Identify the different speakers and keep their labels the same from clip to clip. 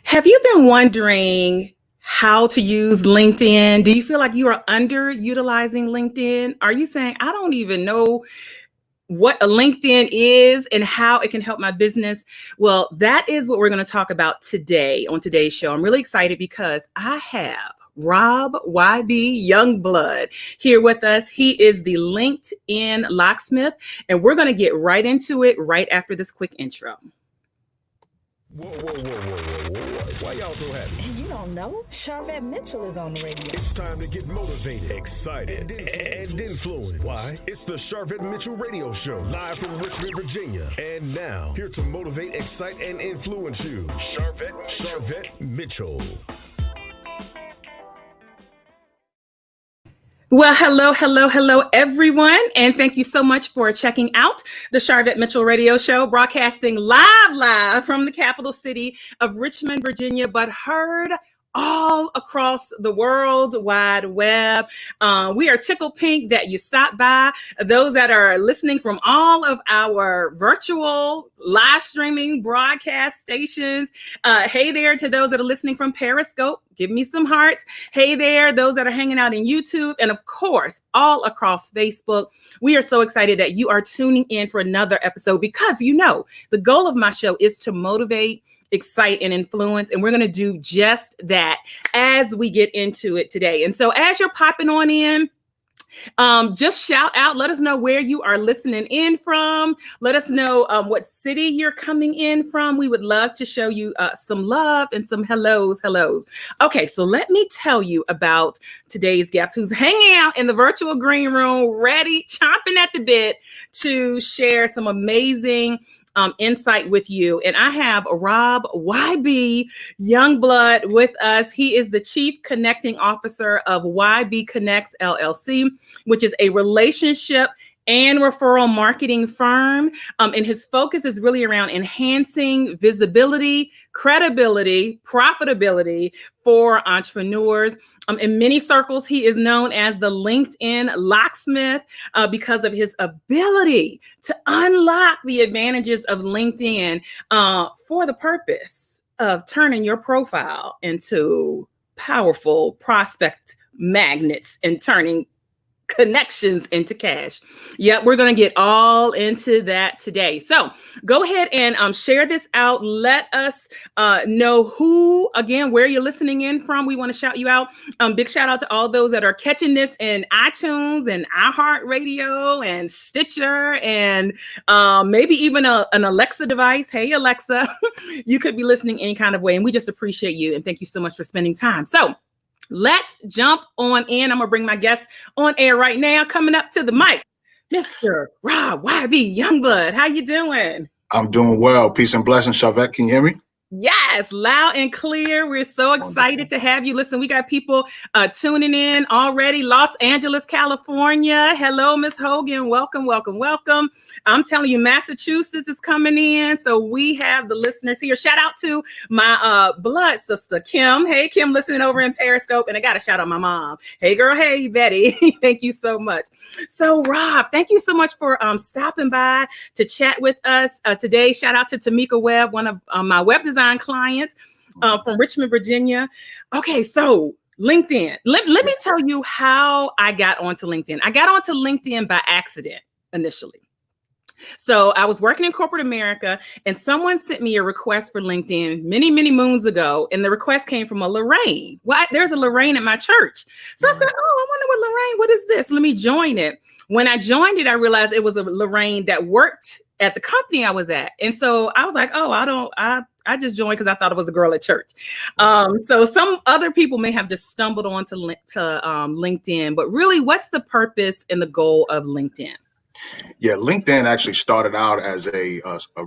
Speaker 1: Have you been wondering how to use LinkedIn? Do you feel like you are underutilizing LinkedIn? Are you saying, I don't even know what a LinkedIn is and how it can help my business? Well, that is what we're going to talk about today on today's show. I'm really excited because I have Rob YB Youngblood here with us. He is the LinkedIn locksmith, and we're going to get right into it right after this quick intro.
Speaker 2: Whoa. Why y'all so happy?
Speaker 3: You don't know? Sharvette Mitchell is on the radio.
Speaker 2: It's time to get motivated, excited, and influenced. Why? It's the Sharvette Mitchell Radio Show, live from Richmond, Virginia. And now, here to motivate, excite, and influence you, Sharvette Mitchell.
Speaker 1: Well, hello, everyone. And thank you so much for checking out the Sharvette Mitchell Radio Show, broadcasting live from the capital city of Richmond, Virginia, but heard all across the World Wide Web. We are tickled pink that you stopped by. Those that are listening from all of our virtual live streaming broadcast stations. Hey there to those that are listening from Periscope. Give me some hearts. Hey there, those that are hanging out in YouTube, and of course, all across Facebook. We are so excited that you are tuning in for another episode because you know the goal of my show is to motivate, excite, and influence. And we're going to do just that as we get into it today. And so as you're popping on in, just shout out, let us know where you are listening in from. Let us know what city you're coming in from. We would love to show you some love and some hellos. Okay, so let me tell you about today's guest who's hanging out in the virtual green room, ready, chomping at the bit to share some amazing insight with you. And I have Rob YB Youngblood with us. He is the Chief Connecting Officer of YB Connects LLC, which is a relationship and referral marketing firm. And his focus is really around enhancing visibility, credibility, profitability for entrepreneurs. In many circles, he is known as the LinkedIn locksmith because of his ability to unlock the advantages of LinkedIn for the purpose of turning your profile into powerful prospect magnets and turning connections into cash. Yep, we're going to get all into that today. So go ahead and share this out. Let us know who, again, where you're listening in from. We want to shout you out. Big shout out to all those that are catching this in iTunes and iHeartRadio and Stitcher and maybe even an Alexa device. Hey, Alexa, you could be listening any kind of way. And we just appreciate you. And thank you so much for spending time. So let's jump on in. I'm going to bring my guest on air right now. Coming up to the mic, Mr. Rob YB Youngblood. How you doing?
Speaker 4: I'm doing well. Peace and blessings, Shawette. Can you hear me?
Speaker 1: Yes, loud and clear. We're so excited to have you. Listen, we got people tuning in already. Los Angeles, California. Hello, Miss Hogan. Welcome. I'm telling you, Massachusetts is coming in. So we have the listeners here. Shout out to my blood sister, Kim. Hey, Kim, listening over in Periscope. And I got to shout out my mom. Hey, girl. Hey, Betty. Thank you so much. So, Rob, thank you so much for stopping by to chat with us today. Shout out to Tamika Webb, one of my web design clients from Richmond, Virginia. Okay, so LinkedIn. Let me tell you how I got onto LinkedIn. I got onto LinkedIn by accident initially. So I was working in corporate America and someone sent me a request for LinkedIn many moons ago. And the request came from a Lorraine. Well, there's a Lorraine at my church. So I said, I wonder what is this? Let me join it. When I joined it, I realized it was a Lorraine that worked at the company I was at. And so I was like, I just joined because I thought it was a girl at church. So some other people may have just stumbled onto LinkedIn, but really what's the purpose and the goal of LinkedIn?
Speaker 4: Yeah, LinkedIn actually started out as a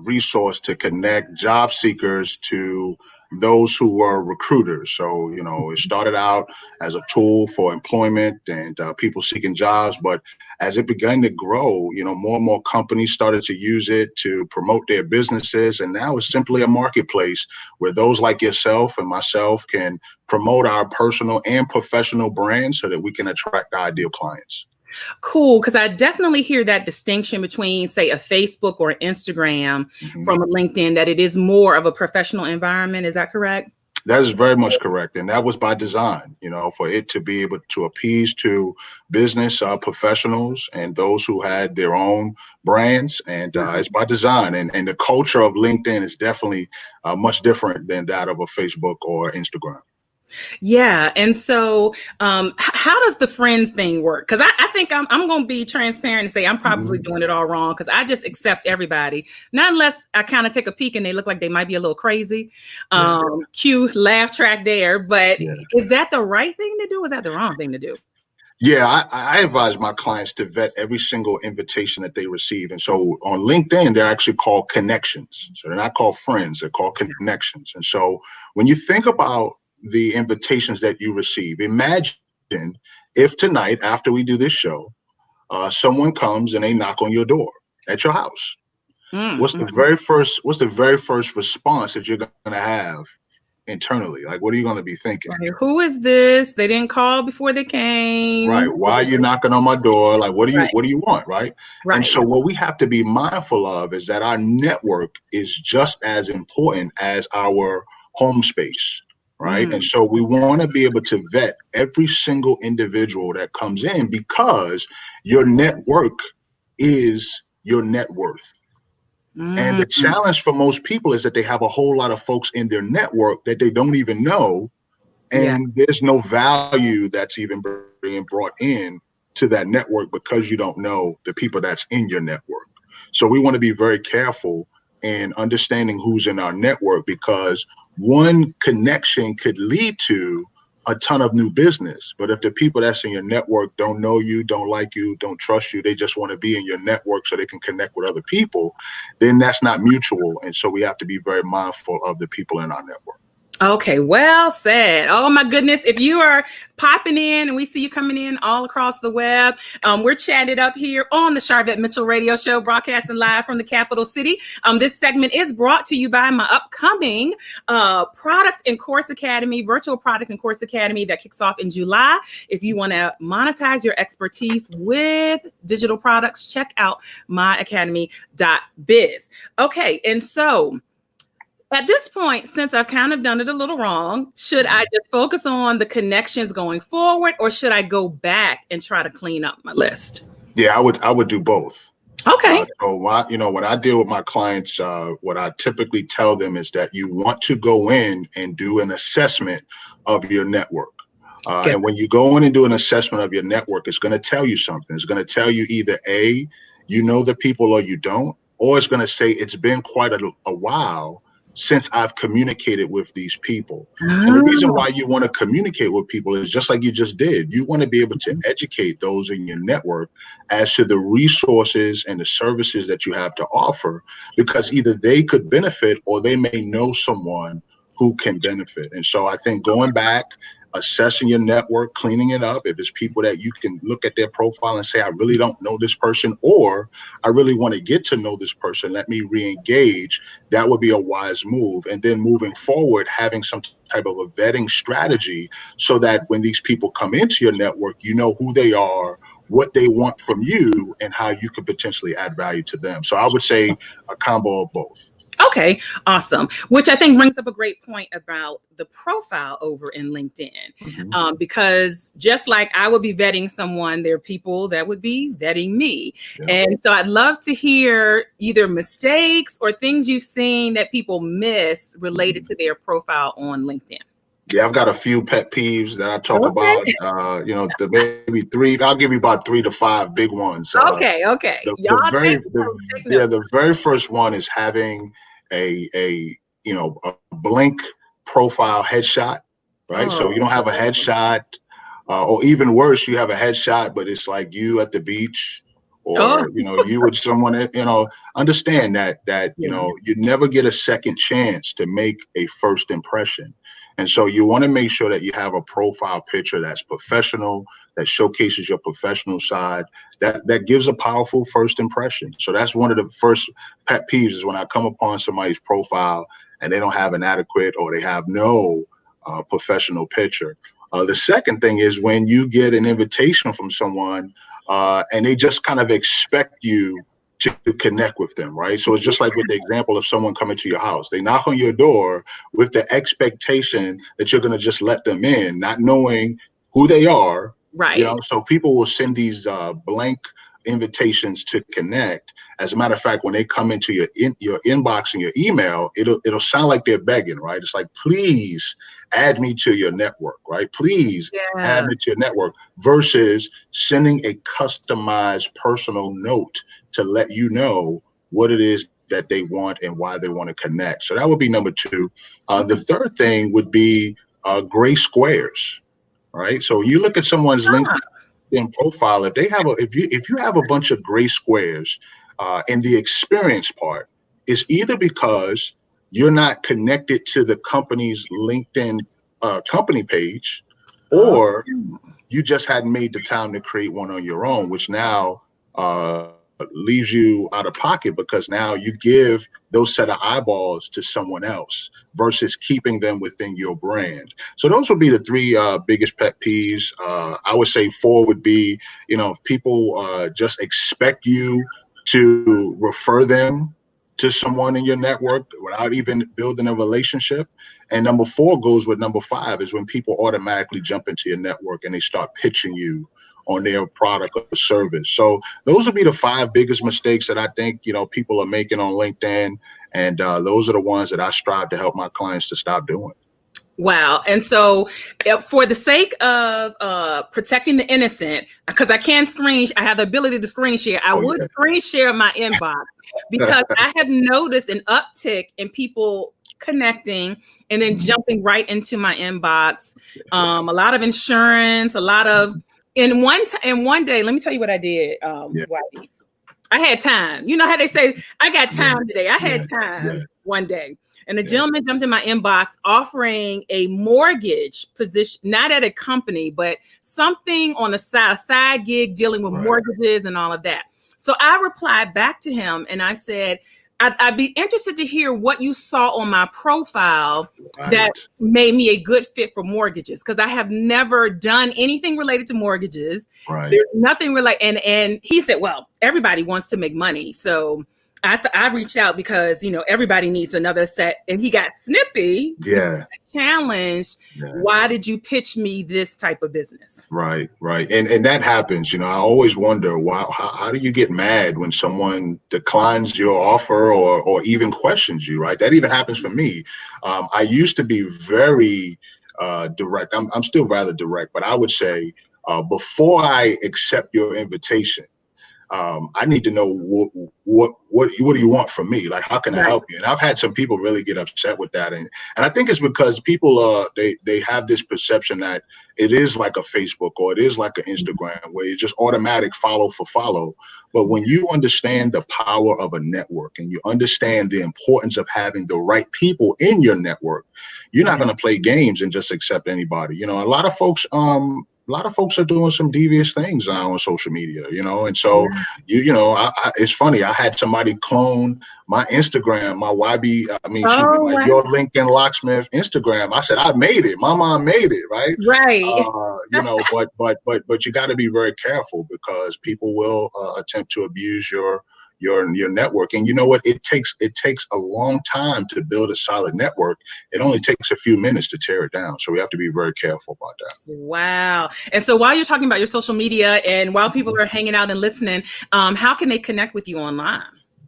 Speaker 4: resource to connect job seekers to those who were recruiters. So, it started out as a tool for employment and people seeking jobs. But as it began to grow, more and more companies started to use it to promote their businesses. And now it's simply a marketplace where those like yourself and myself can promote our personal and professional brands so that we can attract our ideal clients.
Speaker 1: Cool, because I definitely hear that distinction between, say, a Facebook or Instagram from a LinkedIn, that it is more of a professional environment. Is that correct?
Speaker 4: That is very much correct. And that was by design, for it to be able to appease to business professionals and those who had their own brands. And it's by design. And the culture of LinkedIn is definitely much different than that of a Facebook or Instagram.
Speaker 1: Yeah. And so how does the friends thing work? Because I think I'm going to be transparent and say I'm probably doing it all wrong because I just accept everybody, not unless I kind of take a peek and they look like they might be a little crazy. Cue laugh track there. But is that the right thing to do? Is that the wrong thing to do?
Speaker 4: Yeah, I advise my clients to vet every single invitation that they receive. And so on LinkedIn, they're actually called connections. So they're not called friends, they're called connections. And so when you think about the invitations that you receive, imagine if tonight, after we do this show, someone comes and they knock on your door at your house. What's the very first response that you're going to have internally? Like, what are you going to be thinking?
Speaker 1: Right. Who is this? They didn't call before they came.
Speaker 4: Right. Why are you knocking on my door? Like, what do you want? Right. And so what we have to be mindful of is that our network is just as important as our home space. Right. And so we want to be able to vet every single individual that comes in because your network is your net worth. And the challenge for most people is that they have a whole lot of folks in their network that they don't even know. And there's no value that's even being brought in to that network because you don't know the people that's in your network. So we want to be very careful in understanding who's in our network because one connection could lead to a ton of new business. But if the people that's in your network don't know you, don't like you, don't trust you, they just want to be in your network so they can connect with other people, then that's not mutual. And so we have to be very mindful of the people in our network.
Speaker 1: Okay, well said. Oh my goodness. If you are popping in and we see you coming in all across the web, we're chatted up here on the Sharvette Mitchell Radio Show, broadcasting live from the capital city. This segment is brought to you by my upcoming Product and Course Academy, virtual Product and Course Academy that kicks off in July. If you want to monetize your expertise with digital products, check out MyAcademy.biz. Okay, and so at this point, since I've kind of done it a little wrong, should I just focus on the connections going forward, or should I go back and try to clean up my list?
Speaker 4: Yeah, I would do both.
Speaker 1: Okay.
Speaker 4: So when I deal with my clients, what I typically tell them is that you want to go in and do an assessment of your network. And when you go in and do an assessment of your network, it's going to tell you something. It's going to tell you either A, you know the people or you don't, or it's going to say it's been quite a while since I've communicated with these people. And the reason why you want to communicate with people is just like you just did. You want to be able to educate those in your network as to the resources and the services that you have to offer, because either they could benefit or they may know someone who can benefit. And so I think going back, assessing your network, cleaning it up. If it's people that you can look at their profile and say, I really don't know this person, or I really want to get to know this person, let me re-engage, that would be a wise move. And then moving forward, having some type of a vetting strategy so that when these people come into your network, you know who they are, what they want from you, and how you could potentially add value to them. So I would say a combo of both.
Speaker 1: Okay, awesome. Which I think brings up a great point about the profile over in LinkedIn. Because just like I would be vetting someone, there are people that would be vetting me. And so I'd love to hear either mistakes or things you've seen that people miss related to their profile on LinkedIn.
Speaker 4: Yeah, I've got a few pet peeves that I talk about. Maybe three. I'll give you about 3 to 5 big ones.
Speaker 1: Okay.
Speaker 4: The very first one is having a blank profile headshot, right? So you don't have a headshot, or even worse, you have a headshot, but it's like you at the beach, or you with someone. Understand that you never get a second chance to make a first impression. And so you want to make sure that you have a profile picture that's professional, that showcases your professional side, that gives a powerful first impression. So that's one of the first pet peeves, is when I come upon somebody's profile and they don't have an adequate, or they have no professional picture. The second thing is when you get an invitation from someone and they just kind of expect you to connect with them, right? So it's just like with the example of someone coming to your house. They knock on your door with the expectation that you're going to just let them in, not knowing who they are.
Speaker 1: Right.
Speaker 4: So people will send these blank invitations to connect. As a matter of fact, when they come into your inbox and your email, it'll sound like they're begging, right? It's like, please add me to your network, right? Please add me to your network, versus sending a customized personal note to let you know what it is that they want and why they want to connect. So that would be number two. The third thing would be gray squares, right? So you look at someone's LinkedIn profile, if you have a bunch of gray squares, and the experience part is either because you're not connected to the company's LinkedIn company page, or you just hadn't made the time to create one on your own, which now leaves you out of pocket, because now you give those set of eyeballs to someone else versus keeping them within your brand. So those would be the three biggest pet peeves. I would say four would be, if people just expect you to refer them to someone in your network without even building a relationship. And number four goes with number five, is when people automatically jump into your network and they start pitching you on their product or service. So those would be the five biggest mistakes that I think, people are making on LinkedIn. And those are the ones that I strive to help my clients to stop doing.
Speaker 1: Wow. And so for the sake of protecting the innocent, because I have the ability to screen share, I would screen share my inbox, because I have noticed an uptick in people connecting and then jumping right into my inbox. A lot of insurance, a lot of, in one day, let me tell you what I did, Whitey. I had time. You know how they say, I got time today. I had time one day. And the gentleman jumped in my inbox offering a mortgage position, not at a company, but something on a side gig dealing with mortgages and all of that. So I replied back to him and I said, I'd be interested to hear what you saw on my profile that made me a good fit for mortgages, because I have never done anything related to mortgages. There's nothing related. And he said, well, everybody wants to make money. So I reached out because, everybody needs another set, and he got snippy. Challenged. Why did you pitch me this type of business?
Speaker 4: Right. And that happens. I always wonder, how do you get mad when someone declines your offer or even questions you, right? That even happens for me. I used to be very direct. I'm still rather direct, but I would say before I accept your invitation, I need to know what do you want from me? Like, how can I help you? And I've had some people really get upset with that, and I think it's because people they have this perception that it is like a Facebook or it is like an Instagram where it's just automatic follow for follow. But when you understand the power of a network and you understand the importance of having the right people in your network, you're not going to play games and just accept anybody. A lot of folks are doing some devious things now on social media, and so it's funny. I had somebody clone my Instagram, my your LinkedIn Locksmith Instagram. I said, I made it. My mom made it, right? But you got to be very careful, because people will attempt to abuse your network. And you know what? It takes a long time to build a solid network. It only takes a few minutes to tear it down. So we have to be very careful about that.
Speaker 1: Wow. And so while you're talking about your social media and while people are hanging out and listening, how can they connect with you online?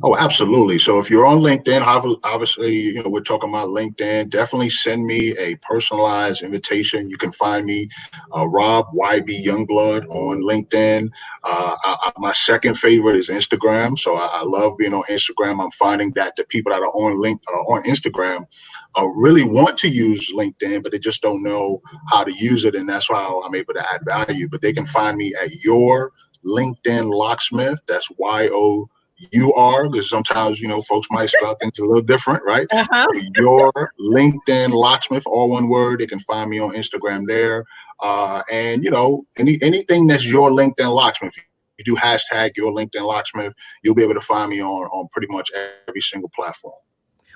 Speaker 4: Oh, absolutely. So if you're on LinkedIn, obviously, we're talking about LinkedIn. Definitely send me a personalized invitation. You can find me, Rob YB Youngblood on LinkedIn. My second favorite is Instagram. So I love being on Instagram. I'm finding that the people that are on Instagram really want to use LinkedIn, but they just don't know how to use it. And that's why I'm able to add value. But they can find me at Your LinkedIn Locksmith. That's YOUR, because sometimes, folks might spell things a little different, right? So Your LinkedIn Locksmith, all one word. They can find me on Instagram there. And, anything that's Your LinkedIn Locksmith, you do hashtag Your LinkedIn Locksmith, you'll be able to find me on pretty much every single platform.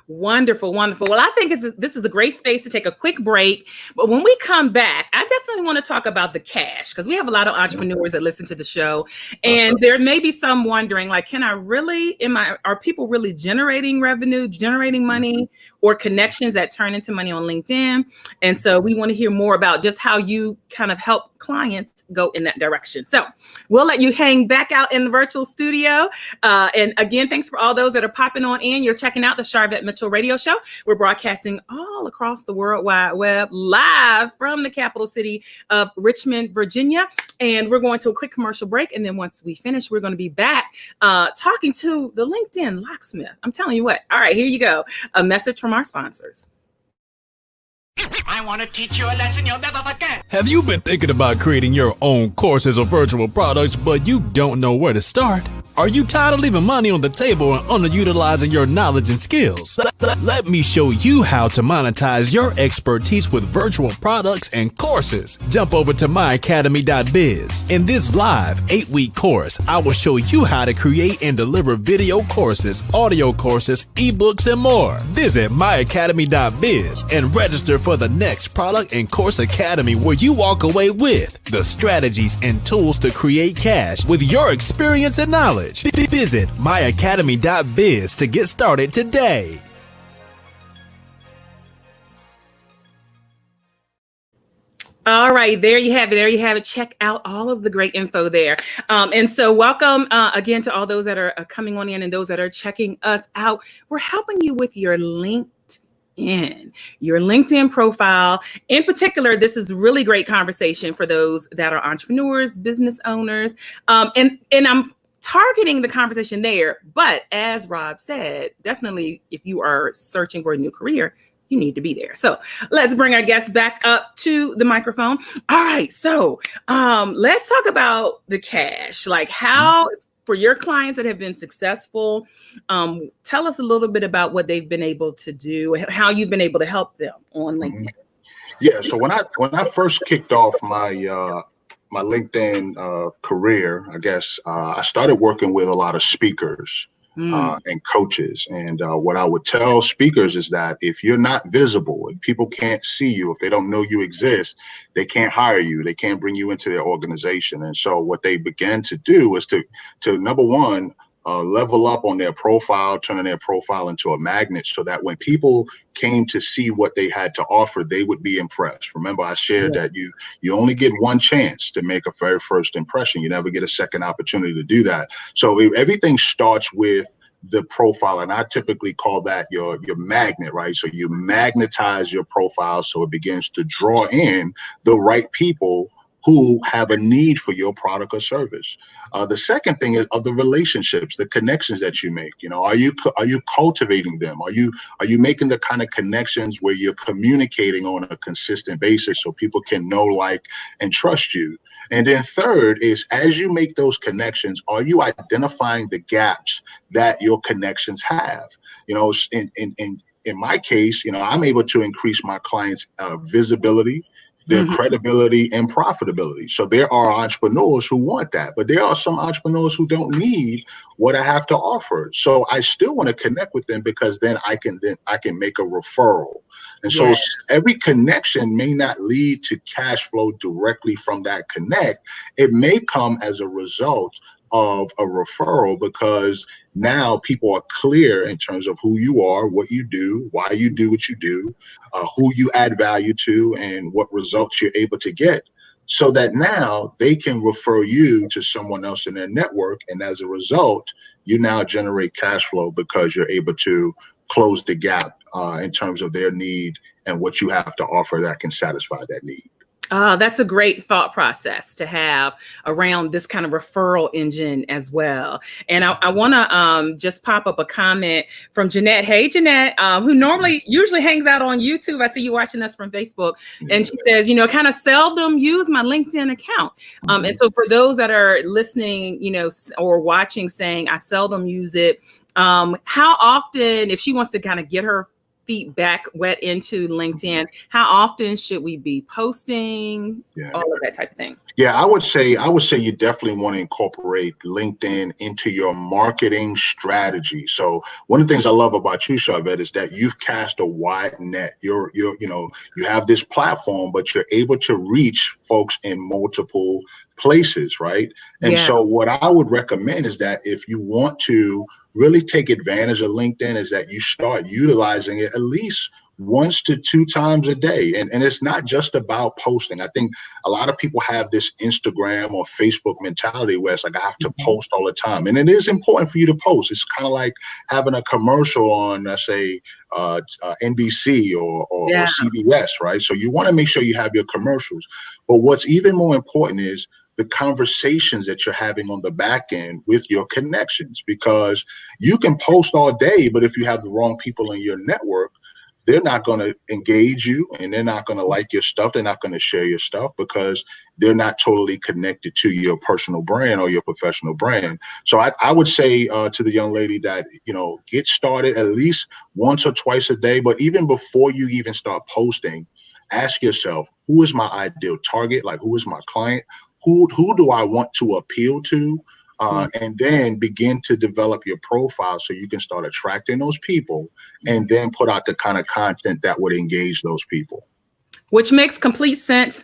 Speaker 1: Wonderful, wonderful. Well, I think this is a great space to take a quick break. But when we come back, I definitely want to talk about the cash, because we have a lot of entrepreneurs that listen to the show. And there may be some wondering, like, are people really generating revenue, generating money, or connections that turn into money on LinkedIn? And so we want to hear more about just how you kind of help clients go in that direction. So we'll let you hang back out in the virtual studio. And again, thanks for all those that are popping on in. You're checking out the Sharvette Mitchell Radio Show. We're broadcasting all across the World Wide Web, live from the capital city of Richmond, Virginia. And we're going to a quick commercial break. And then once we finish, we're going to be back talking to the LinkedIn locksmith. I'm telling you what. All right, here you go. A message from our sponsors.
Speaker 5: I want to teach you a lesson you'll never forget.
Speaker 6: Have you been thinking about creating your own courses or virtual products, but you don't know where to start? Are you tired of leaving money on the table and underutilizing your knowledge and skills? Let me show you how to monetize your expertise with virtual products and courses. Jump over to MyAcademy.biz. In this live 8-week course, I will show you how to create and deliver video courses, audio courses, ebooks, and more. Visit MyAcademy.biz and register for the next product and course academy, where you walk away with the strategies and tools to create cash with your experience and knowledge. Visit MyAcademy.biz to get started today.
Speaker 1: All right, there you have it. There you have it. Check out all of the great info there. And so welcome again to all those that are coming on in and those that are checking us out. We're helping you with your your LinkedIn profile. In particular, this is really great conversation for those that are entrepreneurs, business owners, and I'm targeting the conversation there. But as Rob said, definitely if you are searching for a new career, you need to be there. So let's bring our guests back up to the microphone. All right, so let's talk about the cash. Like, how, for your clients that have been successful, tell us a little bit about what they've been able to do, how you've been able to help them on LinkedIn.
Speaker 4: Yeah, so when I first kicked off my my LinkedIn career, I guess, I started working with a lot of speakers and coaches. And what I would tell speakers is that if you're not visible, if people can't see you, if they don't know you exist, they can't hire you. They can't bring you into their organization. And so what they began to do was to number one, level up on their profile, turning their profile into a magnet, so that when people came to see what they had to offer, they would be impressed. Remember, I shared that you only get one chance to make a very first impression. You never get a second opportunity to do that. So everything starts with the profile, and I typically call that your magnet, right? So you magnetize your profile so it begins to draw in the right people who have a need for your product or service. The second thing is the relationships, the connections that you make. You know, are you cultivating them? Are you making the kind of connections where you're communicating on a consistent basis so people can know, like, and trust you? And then third is, as you make those connections, are you identifying the gaps that your connections have? You know, in my case, you know, I'm able to increase my clients' visibility, their credibility, and profitability. So there are entrepreneurs who want that, but there are some entrepreneurs who don't need what I have to offer. So I still want to connect with them, because then I can make a referral. And so every connection may not lead to cash flow directly from that connect. It may come as a result of a referral, because now people are clear in terms of who you are, what you do, why you do what you do, who you add value to, and what results you're able to get, so that now they can refer you to someone else in their network. And as a result, you now generate cash flow, because you're able to close the gap in terms of their need and what you have to offer that can satisfy that need.
Speaker 1: That's a great thought process to have around this kind of referral engine as well. And I want to just pop up a comment from Jeanette. Hey, Jeanette, who usually hangs out on YouTube. I see you watching us from Facebook. And she says, you know, kind of seldom use my LinkedIn account. And so for those that are listening, you know, or watching, saying I seldom use it, how often, if she wants to kind of get her feet back wet into LinkedIn, how often should we be posting?
Speaker 4: Yeah.
Speaker 1: All of that type of thing.
Speaker 4: Yeah, I would say you definitely want to incorporate LinkedIn into your marketing strategy. So one of the things I love about you, Shawette, is that you've cast a wide net. You have this platform, but you're able to reach folks in multiple places, right? And so what I would recommend is that if you want to really take advantage of LinkedIn, is that you start utilizing it at least 1 to 2 times a day. And it's not just about posting. I think a lot of people have this Instagram or Facebook mentality where it's like, I have to post all the time. And it is important for you to post. It's kind of like having a commercial on, let's say, NBC or CBS, right? So you want to make sure you have your commercials. But what's even more important is the conversations that you're having on the back end with your connections, because you can post all day, but if you have the wrong people in your network, they're not going to engage you and they're not going to like your stuff. They're not going to share your stuff because they're not totally connected to your personal brand or your professional brand. So I would say to the young lady that, get started at least 1 or 2 a day. But even before you even start posting, ask yourself, who is my ideal target? Like, who is my client? Who do I want to appeal to? And then begin to develop your profile so you can start attracting those people and then put out the kind of content that would engage those people.
Speaker 1: Which makes complete sense,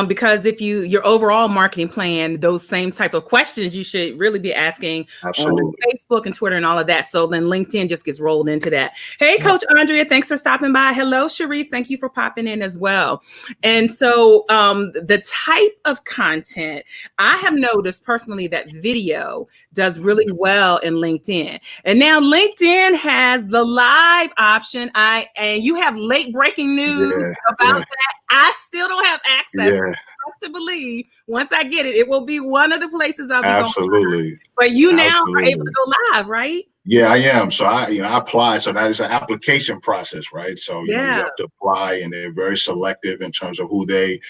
Speaker 1: because if your overall marketing plan, those same type of questions you should really be asking on Facebook and Twitter and all of that. So then LinkedIn just gets rolled into that. Hey, Coach Andrea, thanks for stopping by. Hello, Sharice. Thank you for popping in as well. And so the type of content, I have noticed personally that video does really well in LinkedIn. And now LinkedIn has the live option. And you have late breaking news about that. I still don't have access. I have to believe once I get it, it will be one of the places I'll be going. But you now are able to go live, right?
Speaker 4: Yeah, I am. So I apply. So that is an application process, right? So you have to apply, and they're very selective in terms of who they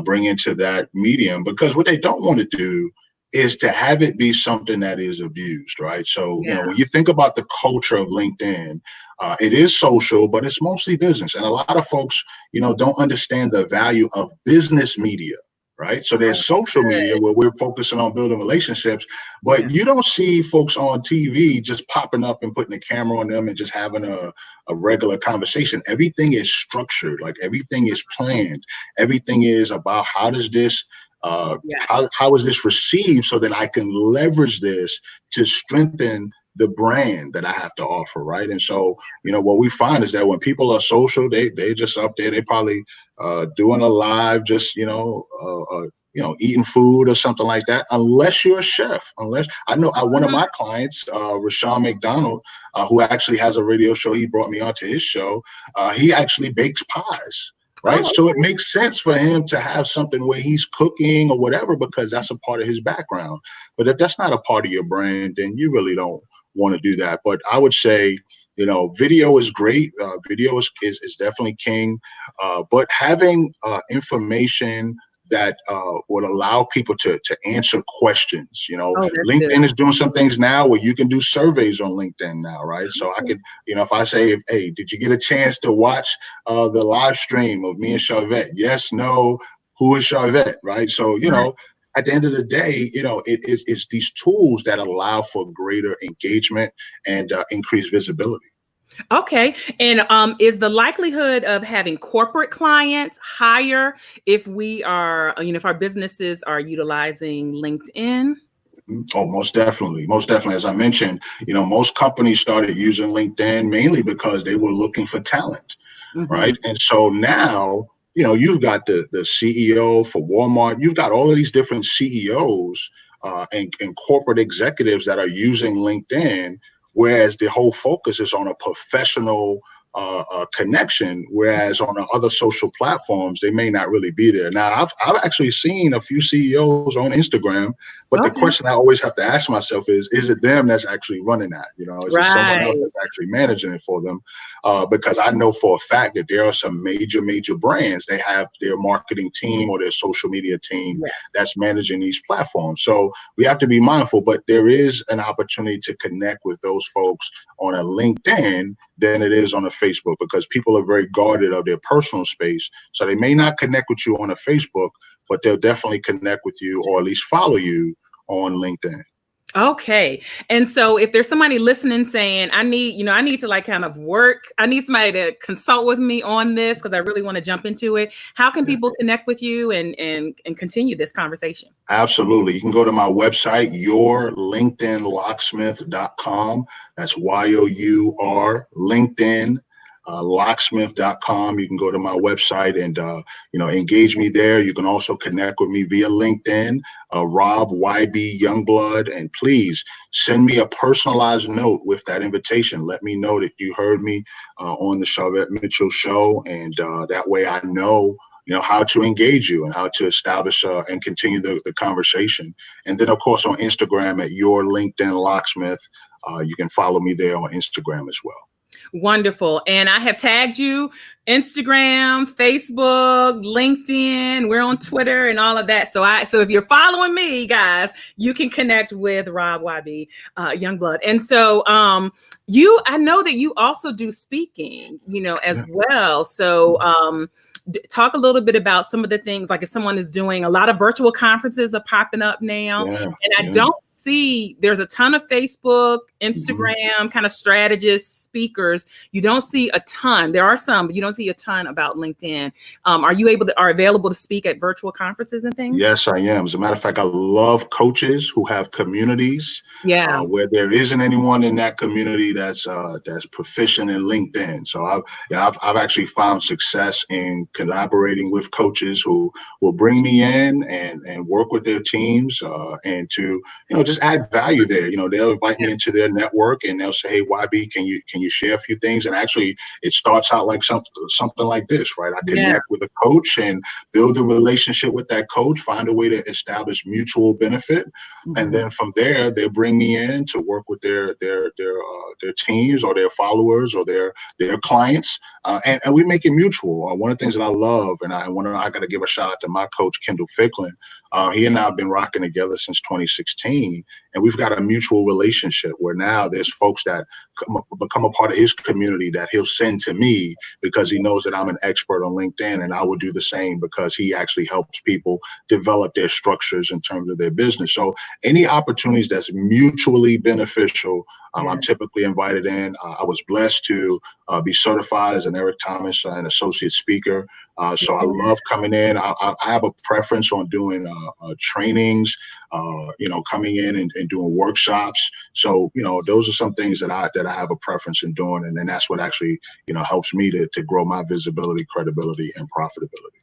Speaker 4: bring into that medium, because what they don't want to do is to have it be something that is abused, right? So, when you think about the culture of LinkedIn, it is social, but it's mostly business. And a lot of folks, don't understand the value of business media, right? So there's social media where we're focusing on building relationships, but you don't see folks on TV just popping up and putting a camera on them and just having a regular conversation. Everything is structured, like everything is planned. Everything is about how does this how is this received, so that I can leverage this to strengthen the brand that I have to offer, right? And so, what we find is that when people are social, they just up there, they probably doing a live, just eating food or something like that. Unless you're a chef, I know one of my clients, Rashawn McDonald, who actually has a radio show, he brought me onto his show. He actually bakes pies. Right. So it makes sense for him to have something where he's cooking or whatever, because that's a part of his background. But if that's not a part of your brand, then you really don't want to do that. But I would say, video is great. Video is definitely king. But having information that would allow people to answer questions. LinkedIn is doing some things now where you can do surveys on LinkedIn now, right? So I could, if I say, hey, did you get a chance to watch the live stream of me and Sharvette? Yes, no, who is Sharvette, right? So, at the end of the day, it's these tools that allow for greater engagement and increased visibility.
Speaker 1: Okay. And is the likelihood of having corporate clients higher if we are, if our businesses are utilizing LinkedIn?
Speaker 4: Oh, most definitely. Most definitely. As I mentioned, most companies started using LinkedIn mainly because they were looking for talent, right? And so now, you've got the CEO for Walmart. You've got all of these different CEOs and corporate executives that are using LinkedIn, whereas the whole focus is on a professional connection, whereas on the other social platforms, they may not really be there. Now, I've actually seen a few CEOs on Instagram, but the question I always have to ask myself is it them that's actually running that? Is it someone else that's actually managing it for them? Because I know for a fact that there are some major brands, they have their marketing team or their social media team that's managing these platforms. So we have to be mindful, but there is an opportunity to connect with those folks on a LinkedIn than it is on a Facebook, because people are very guarded of their personal space. So they may not connect with you on a Facebook, but they'll definitely connect with you, or at least follow you on LinkedIn.
Speaker 1: Okay. And so if there's somebody listening saying, I need to like kind of work, I need somebody to consult with me on this because I really want to jump into it. How can people connect with you and continue this conversation?
Speaker 4: Absolutely. You can go to my website, yourlinkedinlocksmith.com. That's YOUR LinkedIn. Locksmith.com. You can go to my website and engage me there. You can also connect with me via LinkedIn, Rob YB Youngblood, and please send me a personalized note with that invitation. Let me know that you heard me on the Sharvette Mitchell show, and that way I know how to engage you and how to establish and continue the conversation. And then, of course, on Instagram at Your LinkedIn Locksmith. You can follow me there on Instagram as well.
Speaker 1: Wonderful. And I have tagged you Instagram, Facebook, LinkedIn. We're on Twitter and all of that. So if you're following me, guys, you can connect with Rob YB Youngblood. And so I know that you also do speaking, as well. So talk a little bit about some of the things, like if someone is doing a lot of virtual conferences are popping up now. I don't see, there's a ton of Facebook, Instagram kind of strategists, speakers. You don't see a ton. There are some, but you don't see a ton about LinkedIn. Are you available to speak at virtual conferences and things?
Speaker 4: Yes, I am. As a matter of fact, I love coaches who have communities where there isn't anyone in that community that's proficient in LinkedIn. So I've actually found success in collaborating with coaches who will bring me in and work with their teams and to just add value there. They'll invite me into their network and they'll say, "Hey, YB, can you share a few things?" And actually, it starts out like something like this, right? I connect with a coach and build a relationship with that coach, find a way to establish mutual benefit, and then from there, they bring me in to work with their teams or their followers or their clients, and we make it mutual. One of the things that I love, and I got to give a shout out to my coach, Kendall Ficklin. He and I have been rocking together since 2016, and we've got a mutual relationship where now there's folks that become a part of his community that he'll send to me because he knows that I'm an expert on LinkedIn, and I would do the same because he actually helps people develop their structures in terms of their business. So any opportunities that's mutually beneficial, I'm typically invited in. I was blessed to be certified as an Eric Thomas, an associate speaker. So I love coming in. I have a preference on doing trainings, coming in and doing workshops. So, those are some things that I have a preference in doing. And then that's what actually, helps me to grow my visibility, credibility, and profitability.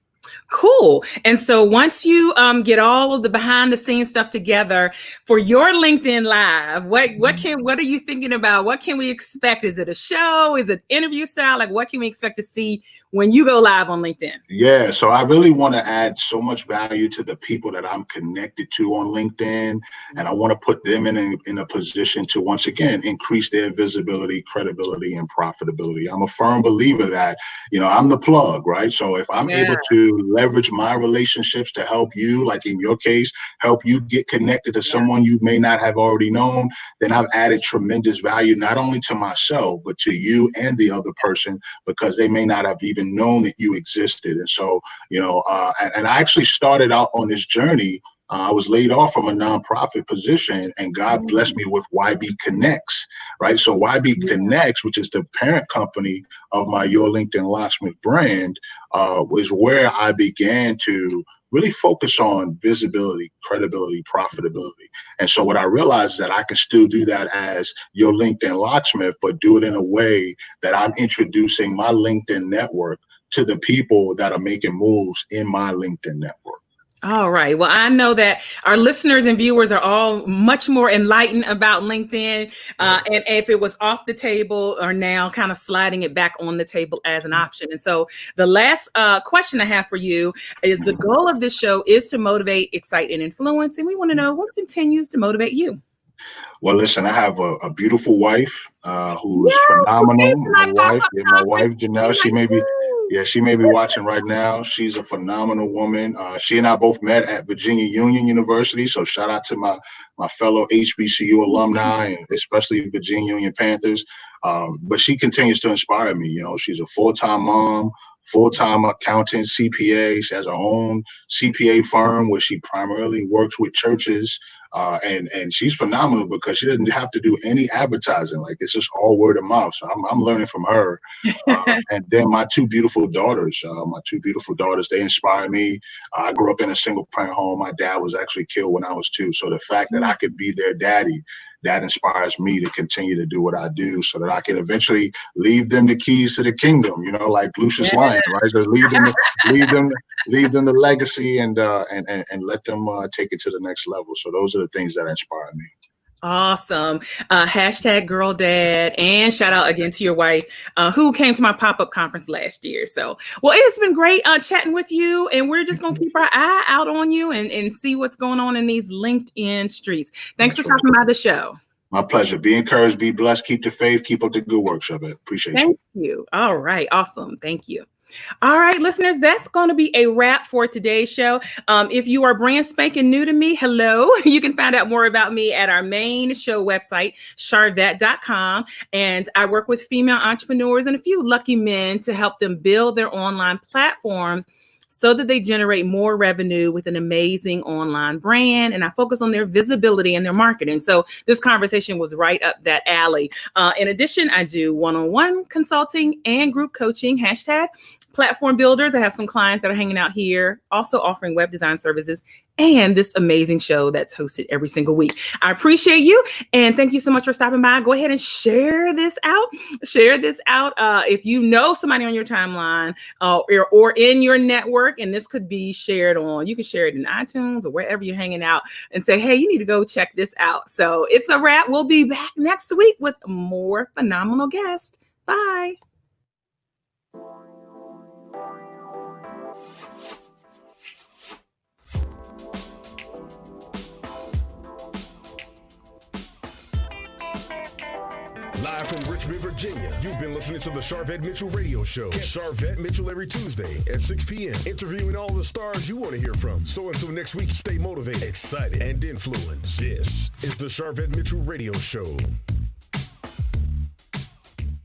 Speaker 1: Cool. And so once you get all of the behind the scenes stuff together for your LinkedIn Live, what are you thinking about? What can we expect? Is it a show? Is it interview style? Like, what can we expect to see when you go live on LinkedIn?
Speaker 4: Yeah, so I really want to add so much value to the people that I'm connected to on LinkedIn, and I want to put them in a position to once again increase their visibility, credibility, and profitability. I'm a firm believer that I'm the plug, right? So if I'm able to leverage my relationships to help you, like in your case, help you get connected to someone you may not have already known, then I've added tremendous value, not only to myself, but to you and the other person, because they may not have even known that you existed. And so, and I actually started out on this journey. I was laid off from a nonprofit position, and God blessed me with YB Connects, right? So YB Connects, which is the parent company of my Your LinkedIn Locksmith brand, was where I began to really focus on visibility, credibility, profitability. And so what I realized is that I can still do that as Your LinkedIn Locksmith, but do it in a way that I'm introducing my LinkedIn network to the people that are making moves in my LinkedIn network.
Speaker 1: All right. Well, I know that our listeners and viewers are all much more enlightened about LinkedIn. And if it was off the table, or now kind of sliding it back on the table as an option. And so the last question I have for you is, the goal of this show is to motivate, excite, and influence. And we want to know what continues to motivate you.
Speaker 4: Well, listen, I have a beautiful wife who's phenomenal. My wife, Janelle, she may be Yeah, she may be watching right now. She's a phenomenal woman. She and I both met at Virginia Union University. So shout out to my fellow HBCU alumni and especially Virginia Union Panthers. But she continues to inspire me. You know, she's a full-time mom, full-time accountant, CPA. She has her own CPA firm where she primarily works with churches. And she's phenomenal because she doesn't have to do any advertising. Like, it's just all word of mouth. So I'm learning from her. And then my two beautiful daughters, they inspire me. I grew up in a single parent home. My dad was actually killed when I was 2. So the fact that I could be their daddy, that inspires me to continue to do what I do so that I can eventually leave them the keys to the kingdom, you know, like Lucius Lyon, right? Just leave them the legacy and let them take it to the next level. So those are the things that inspire me.
Speaker 1: Awesome. Hashtag girl dad, and shout out again to your wife who came to my pop-up conference last year. So, well, it's been great chatting with you, and we're just going to keep our eye out on you and see what's going on in these LinkedIn streets. Thanks for stopping by the show.
Speaker 4: My pleasure. Be encouraged, be blessed, keep the faith, keep up the good work, Shawette. Appreciate you.
Speaker 1: Thank you. All right. Awesome. Thank you. All right, listeners, that's going to be a wrap for today's show. If you are brand spanking new to me, hello. You can find out more about me at our main show website, Sharvette.com. And I work with female entrepreneurs and a few lucky men to help them build their online platforms so that they generate more revenue with an amazing online brand. And I focus on their visibility and their marketing. So this conversation was right up that alley. In addition, I do one-on-one consulting and group coaching, hashtag platform builders. I have some clients that are hanging out here, also offering web design services, and this amazing show that's hosted every single week. I appreciate you. And thank you so much for stopping by. Go ahead and share this out. Share this out. If you know somebody on your timeline or in your network, and this could be shared on, you can share it in iTunes or wherever you're hanging out and say, hey, you need to go check this out. So it's a wrap. We'll be back next week with more phenomenal guests. Bye.
Speaker 2: Live from Richmond, Virginia, you've been listening to the Sharvette Mitchell Radio Show. Get Sharvette Mitchell every Tuesday at 6 p.m., interviewing all the stars you want to hear from. So until next week, stay motivated, excited, and influenced. This is the Sharvette Mitchell Radio Show.